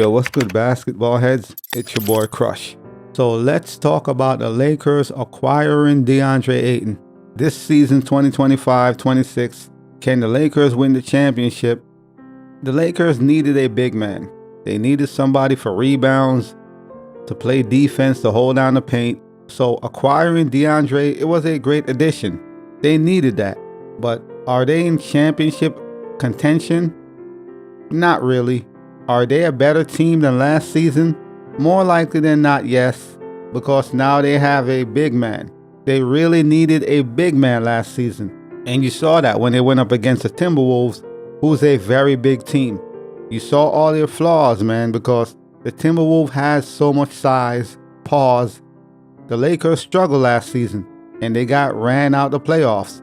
Yo, what's good, basketball heads? It's your boy Crush. So let's talk about the Lakers acquiring Deandre Ayton. This season 2025-26, can the Lakers win the championship? The Lakers needed a big man. They needed somebody for rebounds, to play defense, to hold down the paint. So acquiring Deandre, it was a great addition. They needed that. But are they in championship contention? Not really. Are they a better team than last season? More likely than not, yes, because now they have a big man. They really needed a big man last season. And you saw that when they went up against the Timberwolves, who's a very big team. You saw all their flaws, man, because the Timberwolves has so much size. Pause. The Lakers struggled last season, and they got ran out the playoffs.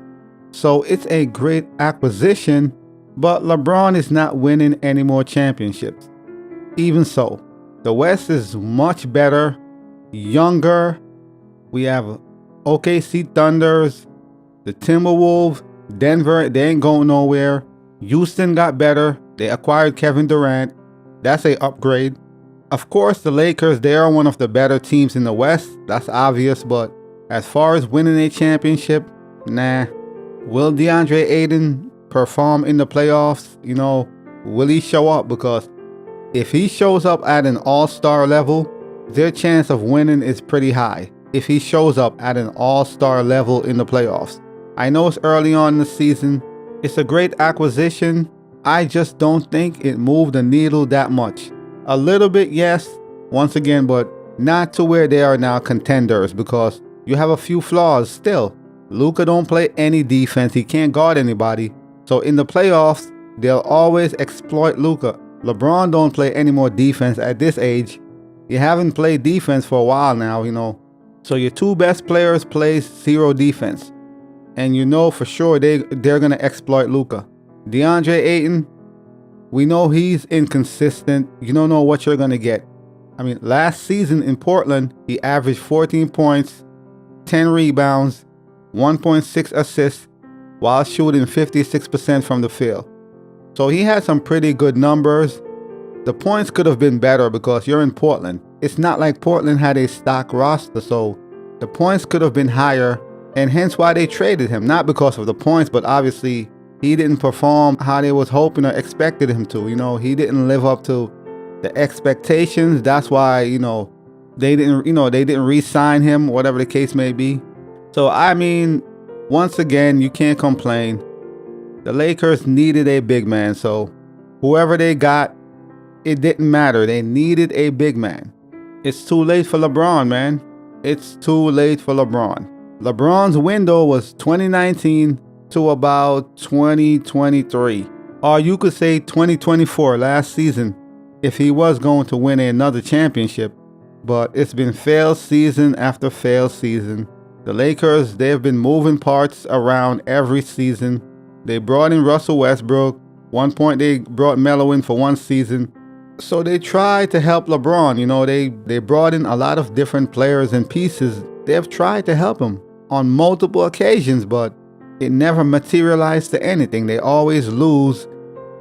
So it's a great acquisition, but LeBron is not winning any more championships. Even so, the West is much better, younger. We have OKC Thunders, the Timberwolves, Denver, they ain't going nowhere. Houston got better. They acquired Kevin Durant. That's a upgrade. Of course, the Lakers, they are one of the better teams in the West. That's obvious, but as far as winning a championship, nah. Will Deandre Ayton perform in the playoffs? Will he show up? Because if he shows up at an all-star level, their chance of winning is pretty high. If he shows up at an all-star level in the playoffs. I know it's early on in the season. It's a great acquisition. I just don't think it moved the needle that much. A little bit, yes, once again, but not to where they are now contenders, because you have a few flaws still. Luka don't play any defense. He can't guard anybody. So in the playoffs, they'll always exploit Luka. LeBron don't play any more defense at this age. You haven't played defense for a while now, So your two best players play zero defense. And you know for sure they're going to exploit Luka. DeAndre Ayton, we know he's inconsistent. You don't know what you're going to get. Last season in Portland, he averaged 14 points, 10 rebounds, 1.6 assists, while shooting 56% from the field. So he had some pretty good numbers. The points could have been better because you're in Portland. It's not like Portland had a stock roster, so the points could have been higher, and hence why they traded him. Not because of the points, but obviously he didn't perform how they was hoping or expected him to. He didn't live up to the expectations. That's why, they didn't re-sign him, whatever the case may be. So, once again, you can't complain. The Lakers needed a big man. So, whoever they got, it didn't matter. They needed a big man. It's too late for LeBron, man. It's too late for LeBron. LeBron's window was 2019 to about 2023. Or you could say 2024, last season, if he was going to win another championship. But it's been failed season after failed season. The Lakers, they've been moving parts around every season. They brought in Russell Westbrook. One point they brought Melo in for one season. So they tried to help LeBron. They brought in a lot of different players and pieces. They've tried to help him on multiple occasions, but it never materialized to anything. They always lose,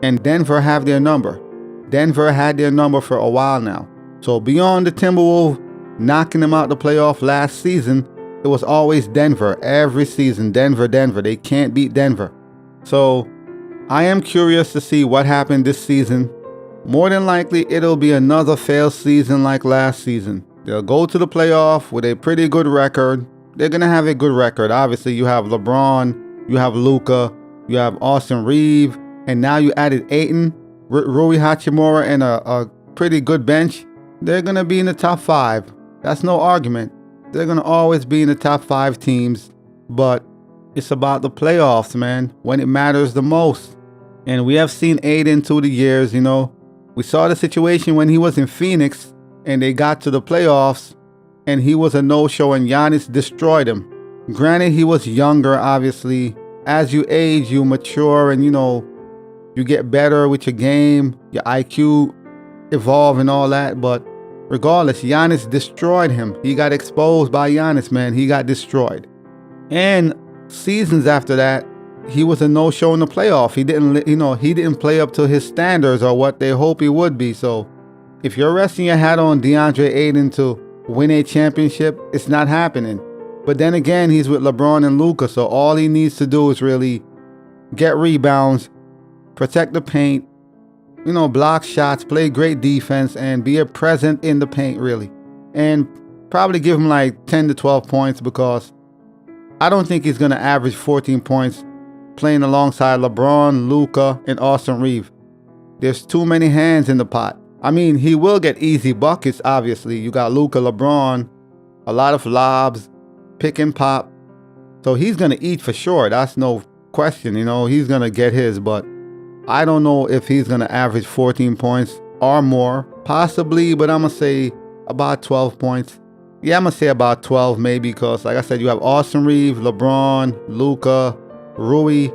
and Denver have their number. Denver had their number for a while now. So beyond the Timberwolves knocking them out the playoff last season, it was always Denver. Every season, Denver. They can't beat Denver. So I am curious to see what happened this season. More than likely, it'll be another failed season like last season. They'll go to the playoff with a pretty good record. They're going to have a good record. Obviously, you have LeBron, you have Luka, you have Austin Reeves, and now you added Ayton, Rui Hachimura, and a pretty good bench. They're going to be in the top 5. That's no argument. They're going to always be in the top 5 teams. But it's about the playoffs, man, when it matters the most. And we have seen Ayton through the years, We saw the situation when he was in Phoenix and they got to the playoffs and he was a no-show and Giannis destroyed him. Granted, he was younger, obviously. As you age, you mature and, you get better with your game, your IQ evolve and all that. But regardless, Giannis destroyed him. He got exposed by Giannis, man. He got destroyed. And seasons after that, he was a no-show in the playoff. He didn't play up to his standards or what they hope he would be. So If you're resting your hat on Deandre Ayton to win a championship, it's not happening. But then again, he's with LeBron and Luka, so all he needs to do is really get rebounds, protect the paint, block shots, play great defense, and be a presence in the paint, really. And probably give him like 10 to 12 points, because I don't think he's going to average 14 points playing alongside LeBron, Luka, and Austin Reeves. There's too many hands in the pot. I mean, he will get easy buckets, obviously. You got Luka, LeBron, a lot of lobs, pick and pop. So he's going to eat for sure. That's no question. He's going to get his, but I don't know if he's going to average 14 points or more. Possibly, but I'm going to say about 12 points. Yeah, I'm going to say about 12 maybe, because like I said, you have Austin Reeves, LeBron, Luka, Rui.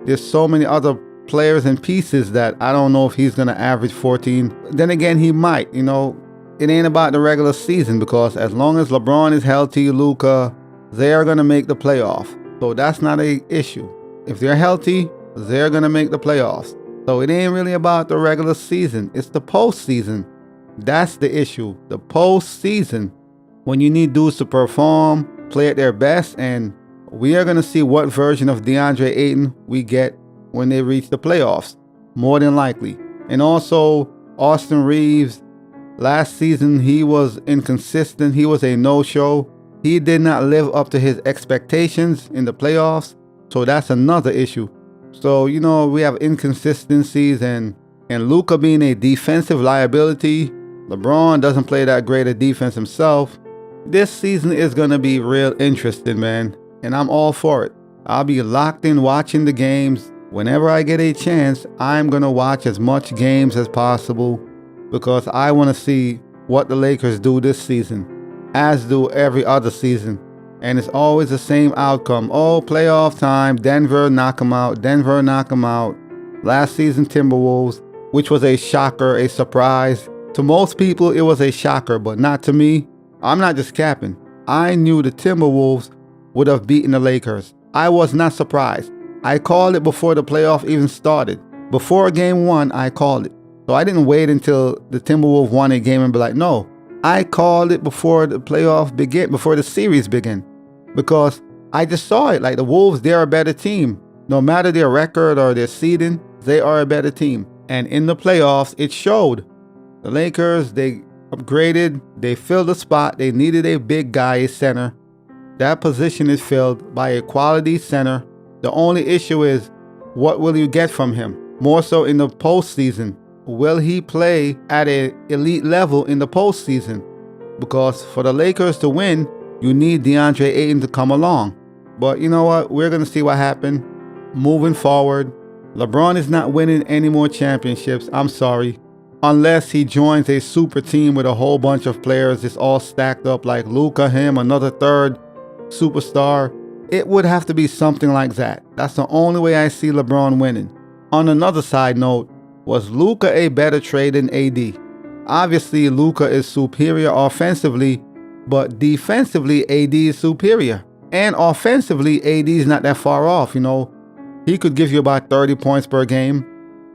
There's so many other players and pieces that I don't know if he's going to average 14. Then again, he might. It ain't about the regular season, because as long as LeBron is healthy, Luka, they are going to make the playoff. So that's not an issue. If they're healthy, they're going to make the playoffs. So it ain't really about the regular season. It's the postseason. That's the issue. The postseason, when you need dudes to perform, play at their best, and we are going to see what version of Deandre Ayton we get when they reach the playoffs, more than likely. And also, Austin Reeves, last season he was inconsistent. He was a no-show. He did not live up to his expectations in the playoffs. So that's another issue. So, we have inconsistencies, and Luka being a defensive liability. LeBron doesn't play that great at defense himself. This season is going to be real interesting, man. And I'm all for it. I'll be locked in watching the games. Whenever I get a chance, I'm going to watch as much games as possible, because I want to see what the Lakers do this season, as do every other season. And it's always the same outcome. Oh, playoff time, Denver knock them out, Denver knock them out. Last season, Timberwolves, which was a shocker, a surprise. To most people, it was a shocker, but not to me. I'm not just capping. I knew the Timberwolves would have beaten the Lakers. I was not surprised. I called it before the playoff even started. Before game one, I called it. So I didn't wait until the Timberwolves won a game and be like, no. I called it before the playoff began, before the series began. Because I just saw it. Like, the Wolves, they're a better team. No matter their record or their seeding, they are a better team. And in the playoffs, it showed. The Lakers, they upgraded. They filled the spot. They needed a big guy, a center. That position is filled by a quality center. The only issue is, what will you get from him? More so in the postseason. Will he play at an elite level in the postseason? Because for the Lakers to win, you need Deandre Ayton to come along. But you know what? We're going to see what happens moving forward. LeBron is not winning any more championships. I'm sorry. Unless he joins a super team with a whole bunch of players. It's all stacked up like Luka, him, another third superstar. It would have to be something like that. That's the only way I see LeBron winning. On another side note, was Luka a better trade than AD? Obviously, Luka is superior offensively, but defensively, AD is superior. And offensively, AD is not that far off, He could give you about 30 points per game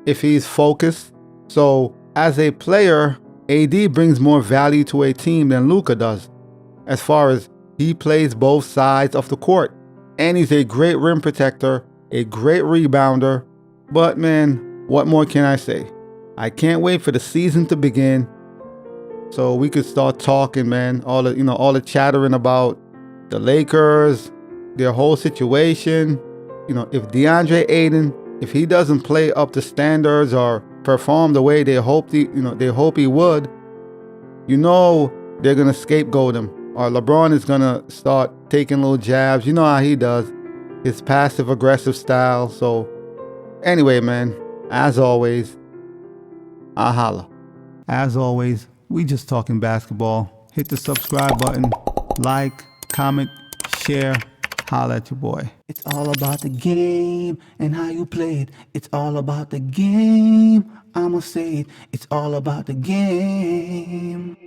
if he's focused. So, as a player, AD brings more value to a team than Luka does, as far as he plays both sides of the court. And he's a great rim protector, a great rebounder. But man, what more can I say? I can't wait for the season to begin, so we could start talking, man. All the chattering about the Lakers, their whole situation. If Deandre Ayton, if he doesn't play up to standards or perform the way they hope he would, they're gonna scapegoat him. Or LeBron is gonna start taking little jabs. You know how he does, his passive-aggressive style. So, anyway, man, as always, I holla. As always, we just talking basketball. Hit the subscribe button, like, comment, share. Holla at your boy. It's all about the game and how you play it. It's all about the game. I'ma say it. It's all about the game.